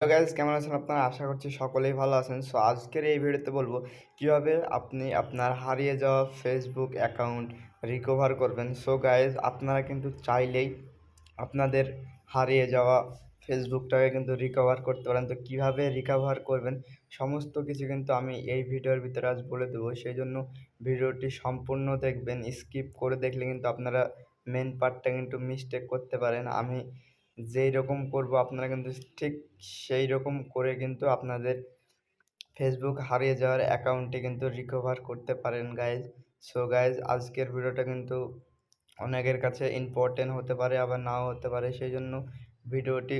Hello guys, কেমন আছেন আপনারা? আশা করছি সকলেই ভালো আছেন। সো আজকের এই ভিডিওতে বলব কিভাবে আপনি আপনার হারিয়ে যাওয়া ফেসবুক অ্যাকাউন্ট রিকভার করবেন। সো গাইস, আপনারা কিন্তু চাইলেই আপনাদের হারিয়ে যাওয়া ফেসবুকটাকে কিন্তু রিকভার করতে পারেন। তো কিভাবে রিকভার করবেন সমস্ত কিছু কিন্তু আমি এই ভিডিওর ভিতরে আজ বলে দেবো। সেইজন্য ভিডিওটি সম্পূর্ণ দেখবেন। স্কিপ করে দেখলে কিন্তু আপনারা মেইন পার্টটা কিন্তু মিস্টেক করতে পারেন। আমি যেই রকম করব আপনারা কিন্তু ঠিক সেই রকম করে কিন্তু আপনাদের ফেসবুক হারিয়ে যাওয়ার অ্যাকাউন্টটি কিন্তু রিকভার করতে পারেন গাইজ। সো গাইজ, আজকের ভিডিওটা কিন্তু অনেকের কাছে ইম্পর্টেন্ট হতে পারে, আবার নাও হতে পারে। সেই জন্য ভিডিওটি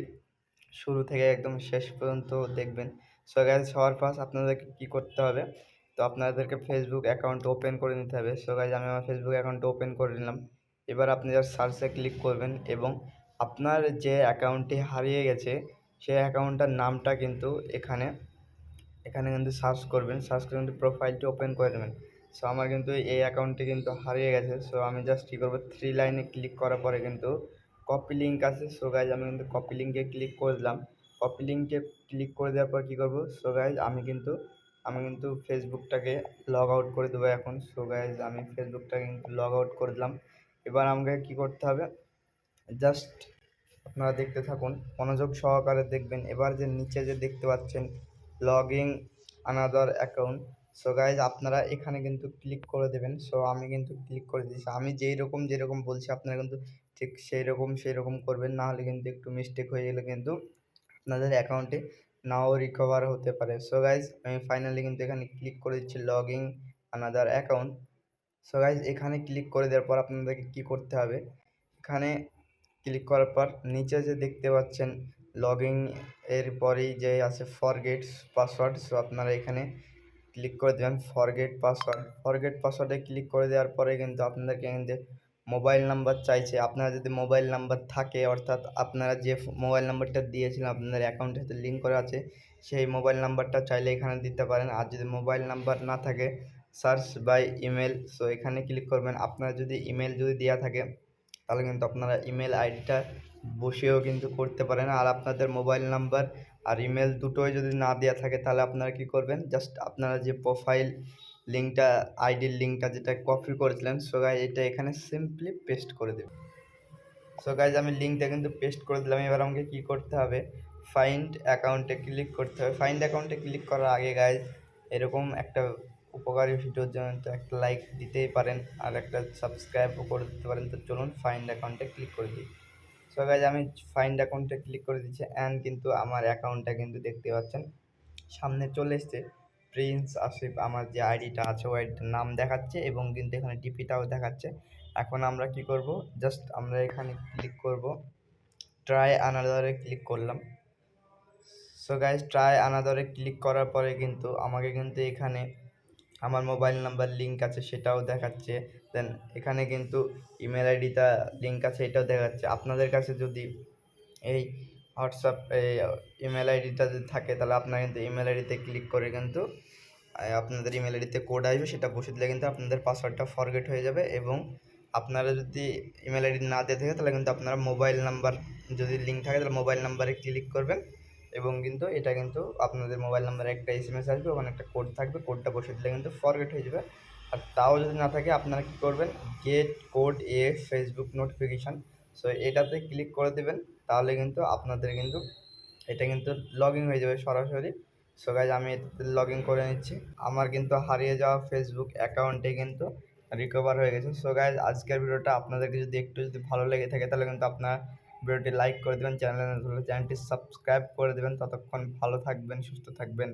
শুরু থেকে একদম শেষ পর্যন্ত দেখবেন। সো গাইজ, সবার ফার্স্ট আপনাদেরকে কী করতে হবে, তো আপনাদেরকে ফেসবুক অ্যাকাউন্ট ওপেন করে নিতে হবে। সো গাইজ, আমি আমার ফেসবুক অ্যাকাউন্ট ওপেন করে নিলাম। এবার আপনি জাস্ট সার্চে ক্লিক করবেন এবং আপনার যে অ্যাকাউন্টটি হারিয়ে গেছে সেই অ্যাকাউন্টটার নামটা কিন্তু এখানে এখানে কিন্তু সার্চ করবেন। সার্চ করে কিন্তু প্রোফাইলটি ওপেন করে নেবেন। সো আমার কিন্তু এই অ্যাকাউন্টটি কিন্তু হারিয়ে গেছে। সো আমি জাস্ট কী করবো, 3 লাইনে ক্লিক করার পরে কিন্তু কপি লিঙ্ক আছে। সো গাইজ, আমি কিন্তু কপি লিঙ্কে ক্লিক করে দিলাম। কপি লিঙ্কে ক্লিক করে দেওয়ার পর কী করবো, সো গাইজ আমি কিন্তু ফেসবুকটাকে লগ আউট করে দেবো এখন। সো গাইজ, আমি ফেসবুকটাকে কিন্তু লগ আউট করে দিলাম। এবার আমাকে কী করতে হবে, জাস্ট আপনারা দেখতে থাকুন, মনোযোগ সহকারে দেখবেন। এবার যে নিচে যে দেখতে পাচ্ছেন login another account, so guys আপনারা এখানে কিন্তু ক্লিক করে দেবেন। সো আমি কিন্তু ক্লিক করে দিয়েছি। আমি যেরকম বলছি আপনারা কিন্তু ঠিক সেই রকম করবেন, না হলে কিন্তু একটু মিস্টেক হয়ে গেলে কিন্তু আপনাদের অ্যাকাউন্টে নাও রিকভার হতে পারে। সো গাইজ, আমি ফাইনালি কিন্তু এখানে ক্লিক করে দিচ্ছি login another account. So guys, এখানে ক্লিক করে দেওয়ার পর আপনাদেরকে কী করতে হবে, এখানে ক্লিক করার পর নিচে যে দেখতে পাচ্ছেন লগইন এর পরেই যে আছে ফরগেট পাসওয়ার্ড। সো আপনারা এখানে ক্লিক করে দেবেন ফরগেট পাসওয়ার্ডে ক্লিক করে দেওয়ার পরে কিন্তু আপনাদেরকে কিন্তু মোবাইল নাম্বার চাইছে। আপনারা যদি মোবাইল নাম্বার থাকে, অর্থাৎ আপনারা যে মোবাইল নাম্বারটা দিয়েছিলেন আপনাদের অ্যাকাউন্টের সাথে লিঙ্ক করা আছে, সেই মোবাইল নাম্বারটা চাইলে এখানে দিতে পারেন। আর যদি মোবাইল নাম্বার না থাকে, সার্চ বাই ইমেল, সো এখানে ক্লিক করবেন। আপনার যদি ইমেল যদি দেওয়া থাকে তাহলে কিন্তু আপনারা ইমেল আইডিটা বসিয়েও কিন্তু করতে পারেন। আর আপনাদের মোবাইল নাম্বার আর ইমেল দুটোই যদি না দেওয়া থাকে তাহলে আপনারা কী করবেন, জাস্ট আপনারা যে প্রোফাইল লিঙ্কটা, আইডির লিঙ্কটা যেটা কপি করেছিলেন, সো গাইজ এটা এখানে সিম্পলি পেস্ট করে দেবেন। সো গাইজ, আমি লিঙ্কটা কিন্তু পেস্ট করে দিলাম। এবার আমাকে কী করতে হবে, ফাইন্ড অ্যাকাউন্টে ক্লিক করতে হবে। ফাইন্ড অ্যাকাউন্টে ক্লিক করার আগে গাইজ এরকম একটা উপকারী ভিডিওর জন্য তো একটা লাইক দিতেই পারেন, আর একটা সাবস্ক্রাইবও করে দিতে পারেন। তো চলুন ফাইন্ড অ্যাকাউন্টে ক্লিক করে দিই। সো গাইজ, আমি ফাইন্ড অ্যাকাউন্টে ক্লিক করে দিচ্ছি অ্যান্ড কিন্তু আমার অ্যাকাউন্টটা কিন্তু দেখতে পাচ্ছেন সামনে চলে এসছে। প্রিন্স আসিফ আমার যে আইডিটা আছে ওই আইডিটার নাম দেখাচ্ছে এবং কিন্তু এখানে ডিপিটাও দেখাচ্ছে। এখন আমরা কি করব, জাস্ট আমরা এখানে ক্লিক করব, ট্রাই আনাদারে ক্লিক করলাম। সো গাইজ, ট্রাই আনাদারে ক্লিক করার পরে কিন্তু আমাকে কিন্তু এখানে আমার মোবাইল নাম্বার লিঙ্ক আছে সেটাও দেখাচ্ছে। দেন এখানে কিন্তু ইমেল আইডিটা লিঙ্ক আছে এটাও দেখাচ্ছে। আপনাদের কাছে যদি এই হোয়াটসঅ্যাপ ইমেল আইডিটা যদি থাকে তাহলে আপনারা কিন্তু ইমেল আইডিতে ক্লিক করে কিন্তু আপনাদের ইমেল আইডিতে কোড আসবে, সেটা বসে দিলে কিন্তু আপনাদের পাসওয়ার্ডটা ফরগেট হয়ে যাবে। এবং আপনারা যদি ইমেল আইডি না দিয়ে থাকে তাহলে কিন্তু আপনারা মোবাইল নাম্বার যদি লিঙ্ক থাকে তাহলে মোবাইল নাম্বারে ক্লিক করবেন এবং কিন্তু এটা কিন্তু আপনাদের মোবাইল নাম্বারে একটা এসএমএস আসবে, ওখানে একটা কোড থাকবে, কোডটা বসে দিলে কিন্তু ফরগেট হয়ে যাবে। আর তাও যদি না থাকে আপনারা কী করবেন, গেট কোড এ ফেসবুক নোটিফিকেশান, সো এটাতে ক্লিক করে দেবেন। তাহলে কিন্তু আপনাদের কিন্তু এটা কিন্তু লগ ইন হয়ে যাবে সরাসরি। সো গাইজ, আমি এটাতে লগ ইন করে নিচ্ছি। আমার কিন্তু হারিয়ে যাওয়া ফেসবুক অ্যাকাউন্টে কিন্তু রিকভার হয়ে গেছে। সো গাইজ, আজকের ভিডিওটা আপনাদেরকে যদি ভালো লেগে থাকে তাহলে কিন্তু আপনারা ভিডিওটি লাইক করে দেবেন, চ্যানেলটি সাবস্ক্রাইব করে দেবেন। ততক্ষণ ভালো থাকবেন, সুস্থ থাকবেন।